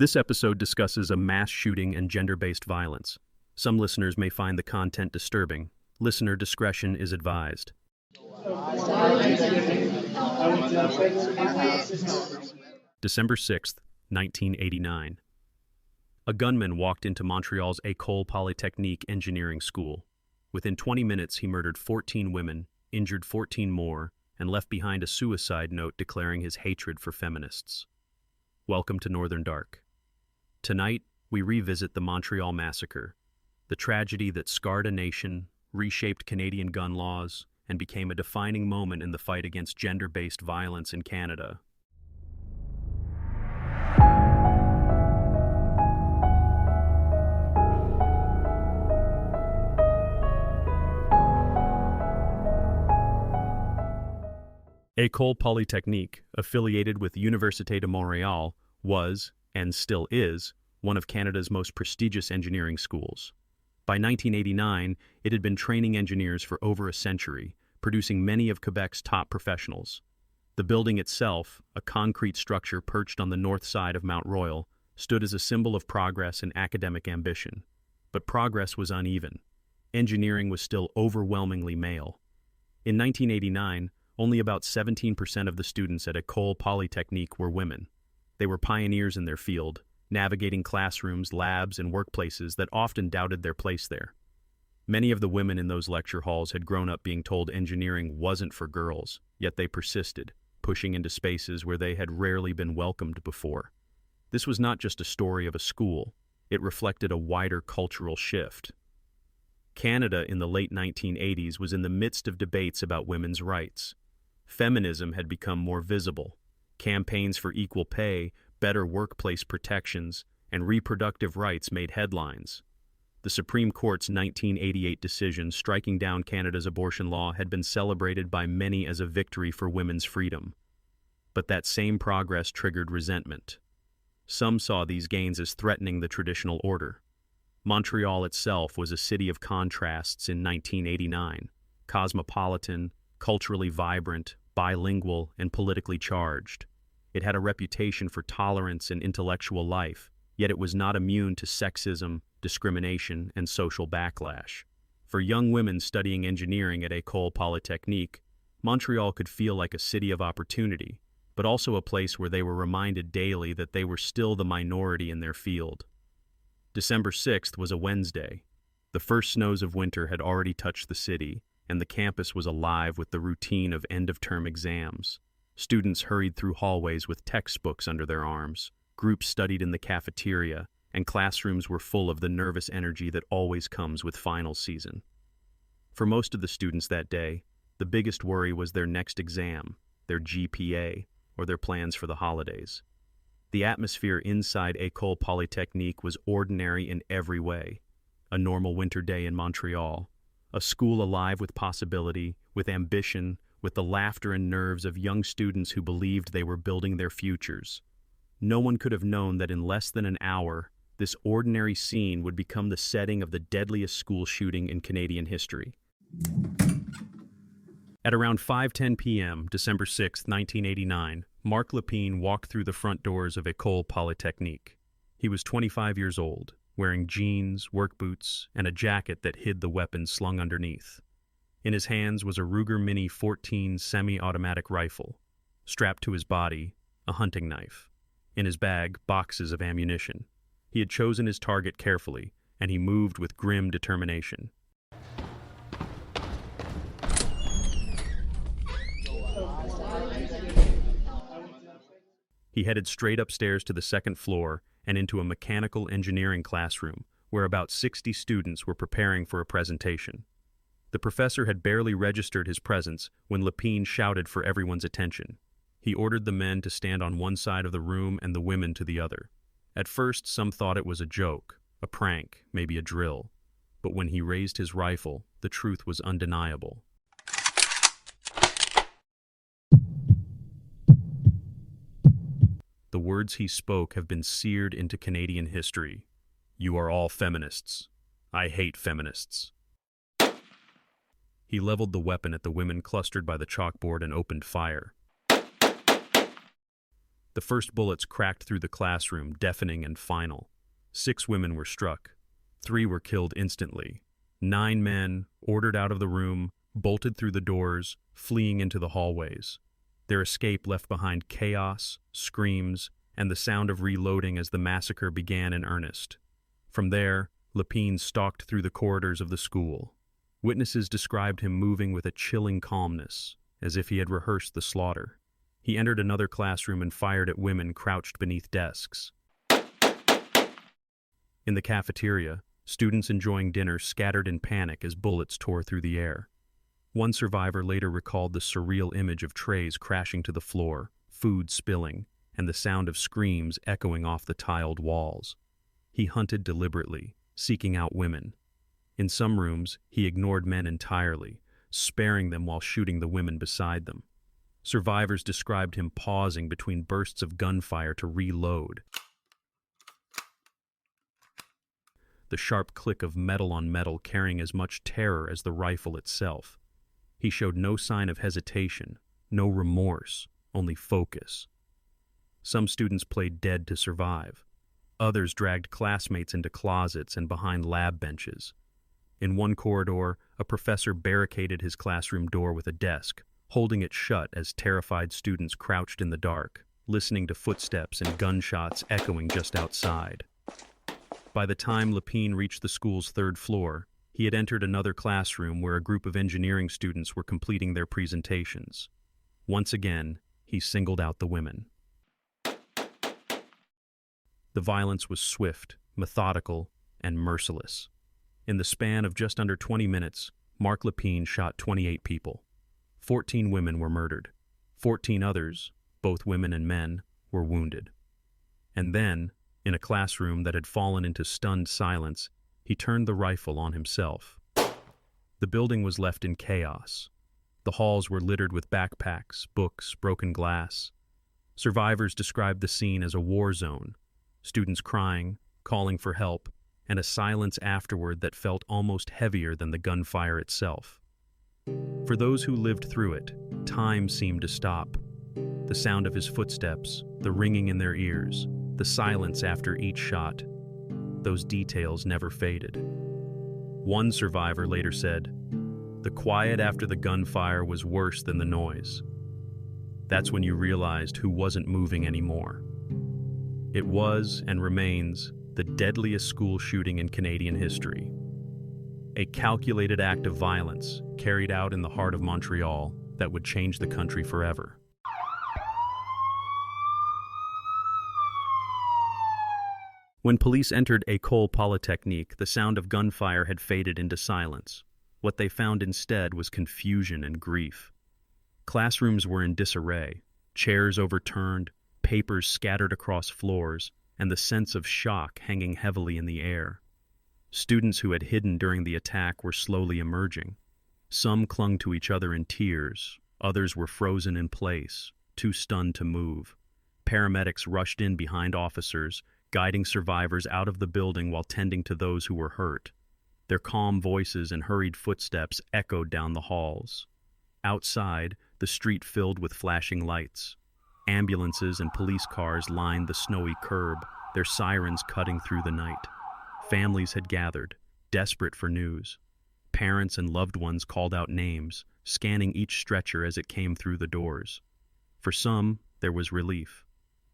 This episode discusses a mass shooting and gender-based violence. Some listeners may find the content disturbing. Listener discretion is advised. December 6th, 1989. A gunman walked into Montreal's École Polytechnique Engineering School. Within 20 minutes, he murdered 14 women, injured 14 more, and left behind a suicide note declaring his hatred for feminists. Welcome to Northern Dark. Tonight, we revisit the Montreal Massacre, the tragedy that scarred a nation, reshaped Canadian gun laws, and became a defining moment in the fight against gender-based violence in Canada. École Polytechnique, affiliated with Université de Montréal, was, and still is, one of Canada's most prestigious engineering schools. By 1989, it had been training engineers for over a century, producing many of Quebec's top professionals. The building itself, a concrete structure perched on the north side of Mount Royal, stood as a symbol of progress and academic ambition. But progress was uneven. Engineering was still overwhelmingly male. In 1989, only about 17% of the students at École Polytechnique were women. They were pioneers in their field, navigating classrooms, labs, and workplaces that often doubted their place there. Many of the women in those lecture halls had grown up being told engineering wasn't for girls, yet they persisted, pushing into spaces where they had rarely been welcomed before. This was not just a story of a school, it reflected a wider cultural shift. Canada in the late 1980s was in the midst of debates about women's rights. Feminism had become more visible. Campaigns for equal pay, better workplace protections, and reproductive rights made headlines. The Supreme Court's 1988 decision striking down Canada's abortion law had been celebrated by many as a victory for women's freedom. But that same progress triggered resentment. Some saw these gains as threatening the traditional order. Montreal itself was a city of contrasts in 1989, cosmopolitan, culturally vibrant, bilingual, and politically charged. It had a reputation for tolerance and intellectual life, yet it was not immune to sexism, discrimination, and social backlash. For young women studying engineering at École Polytechnique, Montreal could feel like a city of opportunity, but also a place where they were reminded daily that they were still the minority in their field. December 6th was a Wednesday. The first snows of winter had already touched the city, and the campus was alive with the routine of end-of-term exams. Students hurried through hallways with textbooks under their arms, groups studied in the cafeteria, and classrooms were full of the nervous energy that always comes with finals season. For most of the students that day, the biggest worry was their next exam, their GPA, or their plans for the holidays. The atmosphere inside École Polytechnique was ordinary in every way. A normal winter day in Montreal, a school alive with possibility, with ambition, with the laughter and nerves of young students who believed they were building their futures. No one could have known that in less than an hour, this ordinary scene would become the setting of the deadliest school shooting in Canadian history. At around 5:10 p.m., December 6, 1989, Marc Lépine walked through the front doors of École Polytechnique. He was 25 years old, wearing jeans, work boots, and a jacket that hid the weapon slung underneath. In his hands was a Ruger Mini 14 semi-automatic rifle. Strapped to his body, a hunting knife. In his bag, boxes of ammunition. He had chosen his target carefully, and he moved with grim determination. He headed straight upstairs to the second floor and into a mechanical engineering classroom where about 60 students were preparing for a presentation. The professor had barely registered his presence when Lépine shouted for everyone's attention. He ordered the men to stand on one side of the room and the women to the other. At first, some thought it was a joke, a prank, maybe a drill. But when he raised his rifle, the truth was undeniable. The words he spoke have been seared into Canadian history. You are all feminists. I hate feminists. He leveled the weapon at the women clustered by the chalkboard and opened fire. The first bullets cracked through the classroom, deafening and final. 6 women were struck. 3 were killed instantly. 9 men, ordered out of the room, bolted through the doors, fleeing into the hallways. Their escape left behind chaos, screams, and the sound of reloading as the massacre began in earnest. From there, Lépine stalked through the corridors of the school. Witnesses described him moving with a chilling calmness, as if he had rehearsed the slaughter. He entered another classroom and fired at women crouched beneath desks. In the cafeteria, students enjoying dinner scattered in panic as bullets tore through the air. One survivor later recalled the surreal image of trays crashing to the floor, food spilling, and the sound of screams echoing off the tiled walls. He hunted deliberately, seeking out women. In some rooms, he ignored men entirely, sparing them while shooting the women beside them. Survivors described him pausing between bursts of gunfire to reload. The sharp click of metal on metal carrying as much terror as the rifle itself. He showed no sign of hesitation, no remorse, only focus. Some students played dead to survive. Others dragged classmates into closets and behind lab benches. In one corridor, a professor barricaded his classroom door with a desk, holding it shut as terrified students crouched in the dark, listening to footsteps and gunshots echoing just outside. By the time Lépine reached the school's 3rd floor, he had entered another classroom where a group of engineering students were completing their presentations. Once again, he singled out the women. The violence was swift, methodical, and merciless. In the span of just under 20 minutes, Marc Lépine shot 28 people. 14 women were murdered. 14 others, both women and men, were wounded. And then, in a classroom that had fallen into stunned silence, he turned the rifle on himself. The building was left in chaos. The halls were littered with backpacks, books, broken glass. Survivors described the scene as a war zone, students crying, calling for help, and a silence afterward that felt almost heavier than the gunfire itself. For those who lived through it, time seemed to stop. The sound of his footsteps, the ringing in their ears, the silence after each shot, those details never faded. One survivor later said, "The quiet after the gunfire was worse than the noise." That's when you realized who wasn't moving anymore. It was, and remains, the deadliest school shooting in Canadian history. A calculated act of violence carried out in the heart of Montreal that would change the country forever. When police entered École Polytechnique, the sound of gunfire had faded into silence. What they found instead was confusion and grief. Classrooms were in disarray, chairs overturned, papers scattered across floors, and the sense of shock hanging heavily in the air. Students who had hidden during the attack were slowly emerging. Some clung to each other in tears, others were frozen in place, too stunned to move. Paramedics rushed in behind officers, guiding survivors out of the building while tending to those who were hurt. Their calm voices and hurried footsteps echoed down the halls. Outside, the street filled with flashing lights. Ambulances and police cars lined the snowy curb, their sirens cutting through the night. Families had gathered, desperate for news. Parents and loved ones called out names, scanning each stretcher as it came through the doors. For some, there was relief.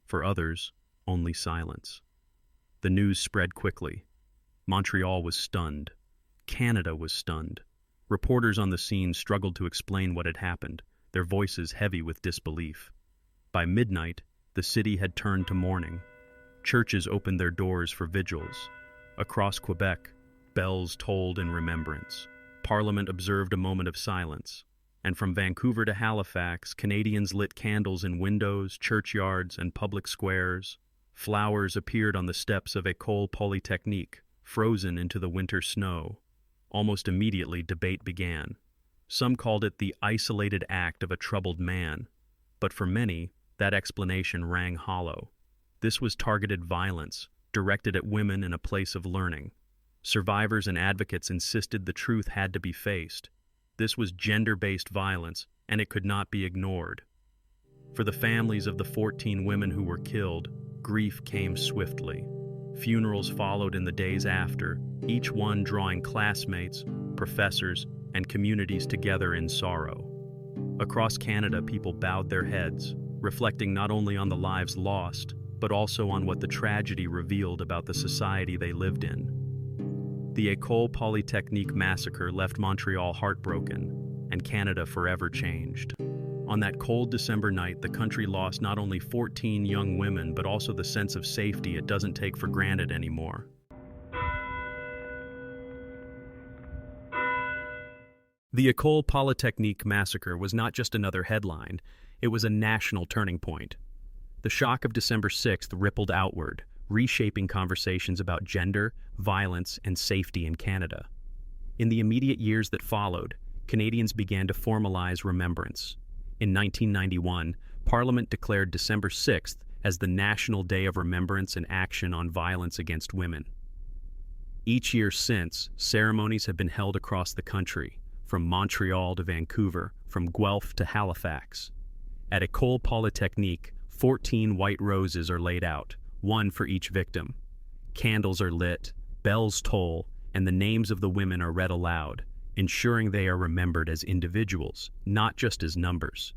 For others, only silence. The news spread quickly. Montreal was stunned. Canada was stunned. Reporters on the scene struggled to explain what had happened, their voices heavy with disbelief. By midnight, the city had turned to mourning. Churches opened their doors for vigils. Across Quebec, bells tolled in remembrance. Parliament observed a moment of silence. And from Vancouver to Halifax, Canadians lit candles in windows, churchyards, and public squares. Flowers appeared on the steps of École Polytechnique, frozen into the winter snow. Almost immediately, debate began. Some called it the isolated act of a troubled man, but for many, that explanation rang hollow. This was targeted violence, directed at women in a place of learning. Survivors and advocates insisted the truth had to be faced. This was gender-based violence, and it could not be ignored. For the families of the 14 women who were killed, grief came swiftly. Funerals followed in the days after, each one drawing classmates, professors, and communities together in sorrow. Across Canada, people bowed their heads, reflecting not only on the lives lost, but also on what the tragedy revealed about the society they lived in. The École Polytechnique Massacre left Montreal heartbroken, and Canada forever changed. On that cold December night, the country lost not only 14 young women, but also the sense of safety it doesn't take for granted anymore. The École Polytechnique Massacre was not just another headline, it was a national turning point. The shock of December 6th rippled outward, reshaping conversations about gender, violence, and safety in Canada. In the immediate years that followed, Canadians began to formalize remembrance. In 1991, Parliament declared December 6th as the National Day of Remembrance and Action on Violence Against Women. Each year since, ceremonies have been held across the country, from Montreal to Vancouver, from Guelph to Halifax. At École Polytechnique, 14 white roses are laid out, one for each victim. Candles are lit, bells toll, and the names of the women are read aloud, ensuring they are remembered as individuals, not just as numbers.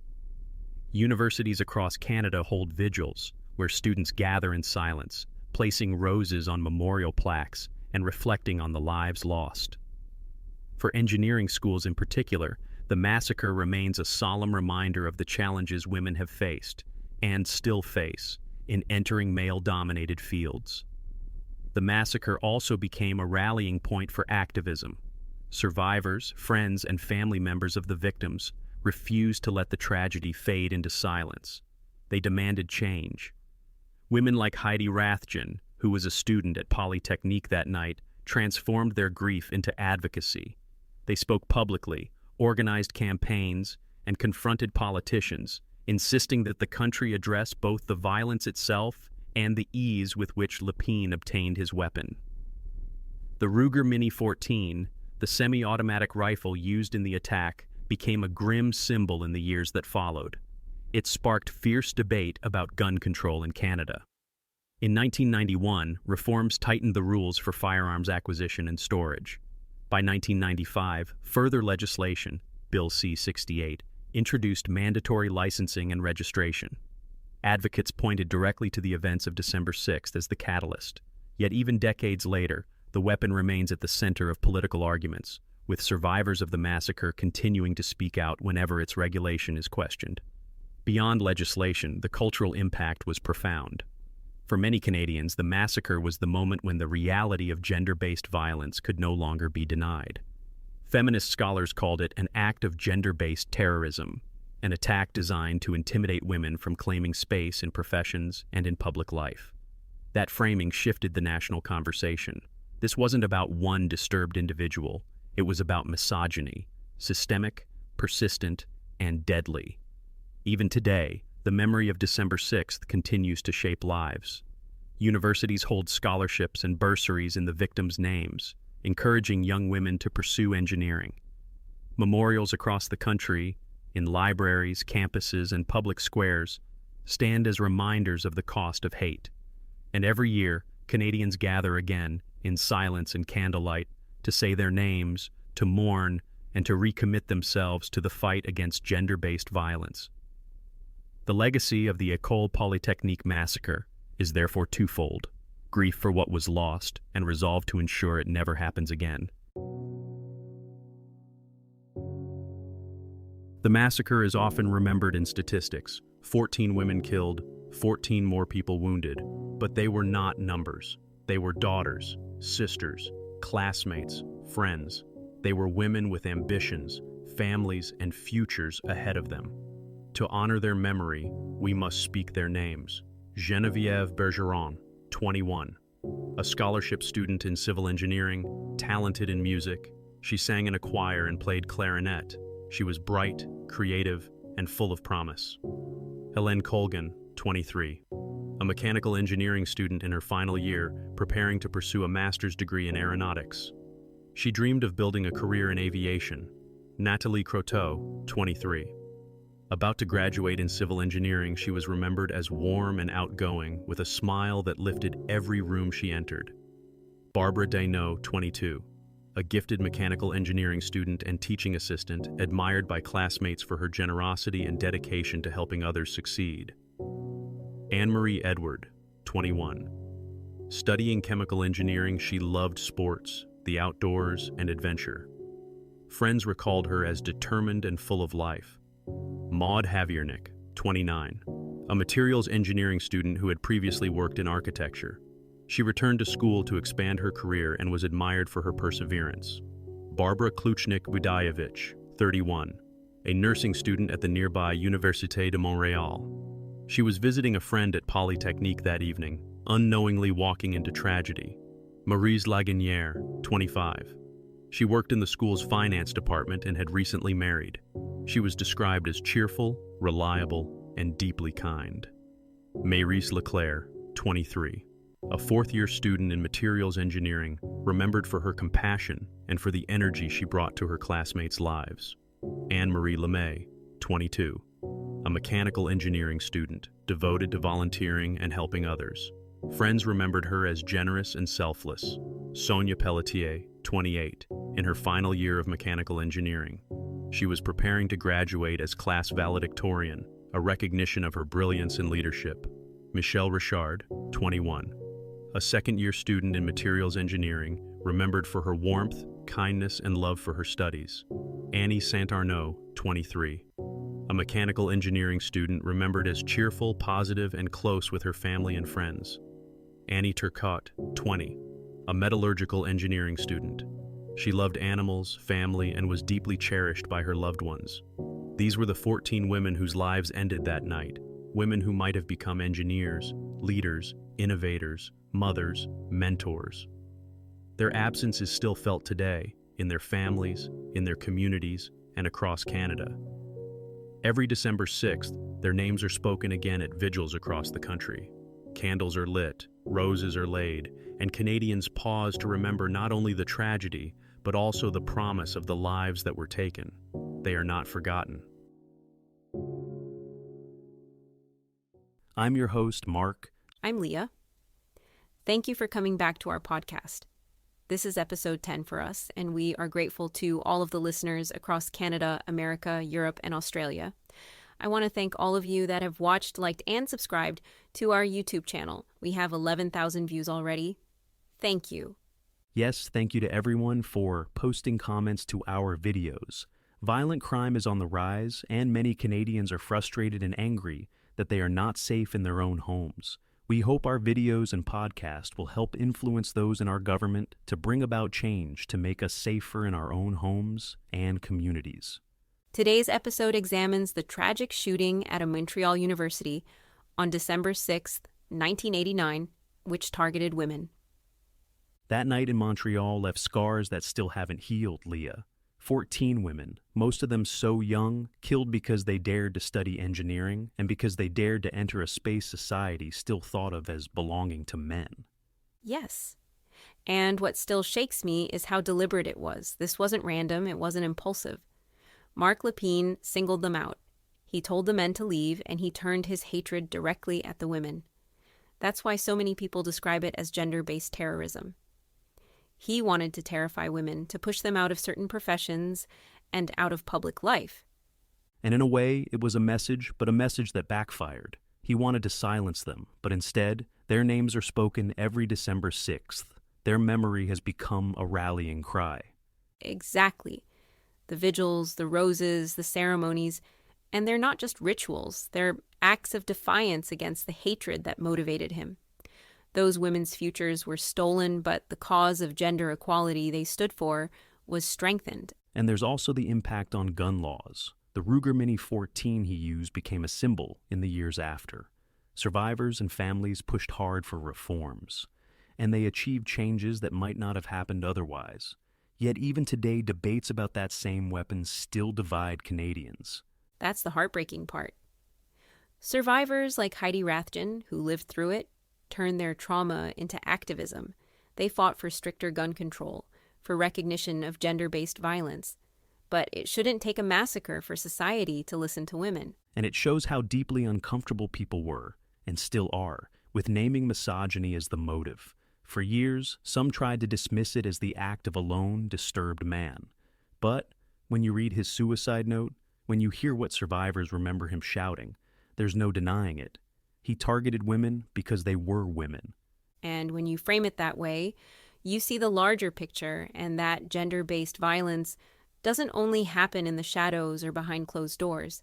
Universities across Canada hold vigils, where students gather in silence, placing roses on memorial plaques and reflecting on the lives lost. For engineering schools in particular, the massacre remains a solemn reminder of the challenges women have faced, and still face, in entering male-dominated fields. The massacre also became a rallying point for activism. Survivors, friends, and family members of the victims refused to let the tragedy fade into silence. They demanded change. Women like Heidi Rathjen, who was a student at Polytechnique that night, transformed their grief into advocacy. They spoke publicly, organized campaigns, and confronted politicians, insisting that the country address both the violence itself and the ease with which Lépine obtained his weapon. The Ruger Mini 14, the semi-automatic rifle used in the attack, became a grim symbol in the years that followed. It sparked fierce debate about gun control in Canada. In 1991, reforms tightened the rules for firearms acquisition and storage. By 1995, further legislation, Bill C-68, introduced mandatory licensing and registration. Advocates pointed directly to the events of December 6th as the catalyst. Yet even decades later, the weapon remains at the center of political arguments, with survivors of the massacre continuing to speak out whenever its regulation is questioned. Beyond legislation, the cultural impact was profound. For many Canadians, the massacre was the moment when the reality of gender-based violence could no longer be denied. Feminist scholars called it an act of gender-based terrorism, an attack designed to intimidate women from claiming space in professions and in public life. That framing shifted the national conversation. This wasn't about one disturbed individual. It was about misogyny, systemic, persistent, and deadly. Even today, the memory of December 6th continues to shape lives. Universities hold scholarships and bursaries in the victims' names, encouraging young women to pursue engineering. Memorials across the country, in libraries, campuses, and public squares, stand as reminders of the cost of hate. And every year, Canadians gather again, in silence and candlelight, to say their names, to mourn, and to recommit themselves to the fight against gender-based violence. The legacy of the École Polytechnique Massacre is therefore twofold: grief for what was lost and resolve to ensure it never happens again. The massacre is often remembered in statistics: 14 women killed, 14 more people wounded, but they were not numbers. They were daughters, sisters, classmates, friends. They were women with ambitions, families, and futures ahead of them. To honor their memory, we must speak their names. Geneviève Bergeron, 21. A scholarship student in civil engineering, talented in music. She sang in a choir and played clarinet. She was bright, creative, and full of promise. Hélène Colgan, 23. A mechanical engineering student in her final year, preparing to pursue a master's degree in aeronautics. She dreamed of building a career in aviation. Nathalie Croteau, 23. About to graduate in civil engineering, she was remembered as warm and outgoing, with a smile that lifted every room she entered. Barbara Dayneau, 22, a gifted mechanical engineering student and teaching assistant, admired by classmates for her generosity and dedication to helping others succeed. Anne-Marie Edward, 21. Studying chemical engineering, she loved sports, the outdoors, and adventure. Friends recalled her as determined and full of life. Maud Haviernick, 29, a materials engineering student who had previously worked in architecture. She returned to school to expand her career and was admired for her perseverance. Barbara Kluchnik-Budayevich, 31, a nursing student at the nearby Université de Montréal. She was visiting a friend at Polytechnique that evening, unknowingly walking into tragedy. Maryse Laguinière, 25. She worked in the school's finance department and had recently married. She was described as cheerful, reliable, and deeply kind. Maryse Leclerc, 23, a fourth-year student in materials engineering, remembered for her compassion and for the energy she brought to her classmates' lives. Anne-Marie Lemay, 22, a mechanical engineering student, devoted to volunteering and helping others. Friends remembered her as generous and selfless. Sonia Pelletier, 28, in her final year of mechanical engineering. She was preparing to graduate as class valedictorian, a recognition of her brilliance and leadership. Michelle Richard, 21, a second-year student in materials engineering, remembered for her warmth, kindness, and love for her studies. Annie Saint-Arnaud, 23, a mechanical engineering student remembered as cheerful, positive, and close with her family and friends. Annie Turcotte, 20, a metallurgical engineering student. She loved animals, family, and was deeply cherished by her loved ones. These were the 14 women whose lives ended that night, women who might have become engineers, leaders, innovators, mothers, mentors. Their absence is still felt today, in their families, in their communities, and across Canada. Every December 6th, their names are spoken again at vigils across the country. Candles are lit, roses are laid, and Canadians pause to remember not only the tragedy, but also the promise of the lives that were taken. They are not forgotten. I'm your host, Marc. I'm Leah. Thank you for coming back to our podcast. This is episode 10 for us, and we are grateful to all of the listeners across Canada, America, Europe, and Australia. I want to thank all of you that have watched, liked, and subscribed to our YouTube channel. We have 11,000 views already. Thank you. Yes, thank you to everyone for posting comments to our videos. Violent crime is on the rise, and many Canadians are frustrated and angry that they are not safe in their own homes. We hope our videos and podcast will help influence those in our government to bring about change to make us safer in our own homes and communities. Today's episode examines the tragic shooting at a Montreal university on December 6, 1989, which targeted women. That night in Montreal left scars that still haven't healed, Leah. 14 women, most of them so young, killed because they dared to study engineering and because they dared to enter a space society still thought of as belonging to men. Yes. And what still shakes me is how deliberate it was. This wasn't random, it wasn't impulsive. Marc Lépine singled them out. He told the men to leave, and he turned his hatred directly at the women. That's why so many people describe it as gender-based terrorism. He wanted to terrify women, to push them out of certain professions and out of public life. And in a way, it was a message, but a message that backfired. He wanted to silence them, but instead, their names are spoken every December 6th. Their memory has become a rallying cry. Exactly. The vigils, the roses, the ceremonies, and they're not just rituals. They're acts of defiance against the hatred that motivated him. Those women's futures were stolen, but the cause of gender equality they stood for was strengthened. And there's also the impact on gun laws. The Ruger Mini 14 he used became a symbol in the years after. Survivors and families pushed hard for reforms, and they achieved changes that might not have happened otherwise. Yet even today, debates about that same weapon still divide Canadians. That's the heartbreaking part. Survivors like Heidi Rathjen, who lived through it, turned their trauma into activism. They fought for stricter gun control, for recognition of gender-based violence. But it shouldn't take a massacre for society to listen to women. And it shows how deeply uncomfortable people were, and still are, with naming misogyny as the motive. For years, some tried to dismiss it as the act of a lone, disturbed man. But when you read his suicide note, when you hear what survivors remember him shouting, there's no denying it. He targeted women because they were women. And when you frame it that way, you see the larger picture, and that gender-based violence doesn't only happen in the shadows or behind closed doors.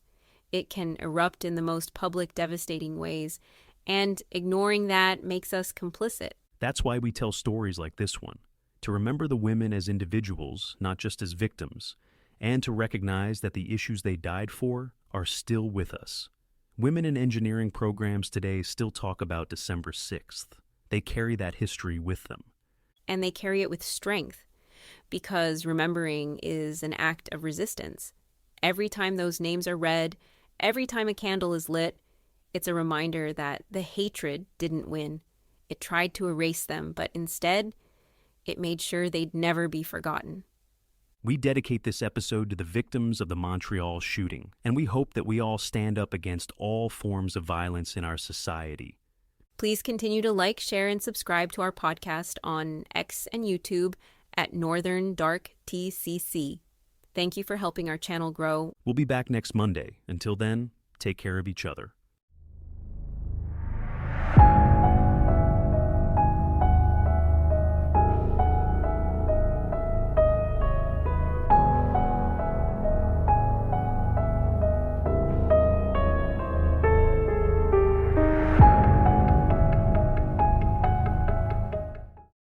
It can erupt in the most public, devastating ways, and ignoring that makes us complicit. That's why we tell stories like this one, to remember the women as individuals, not just as victims, and to recognize that the issues they died for are still with us. Women in engineering programs today still talk about December 6th. They carry that history with them. And they carry it with strength, because remembering is an act of resistance. Every time those names are read, every time a candle is lit, it's a reminder that the hatred didn't win. It tried to erase them, but instead, it made sure they'd never be forgotten. We dedicate this episode to the victims of the Montreal shooting, and we hope that we all stand up against all forms of violence in our society. Please continue to like, share, and subscribe to our podcast on X and YouTube at Northern Dark TCC. Thank you for helping our channel grow. We'll be back next Monday. Until then, take care of each other.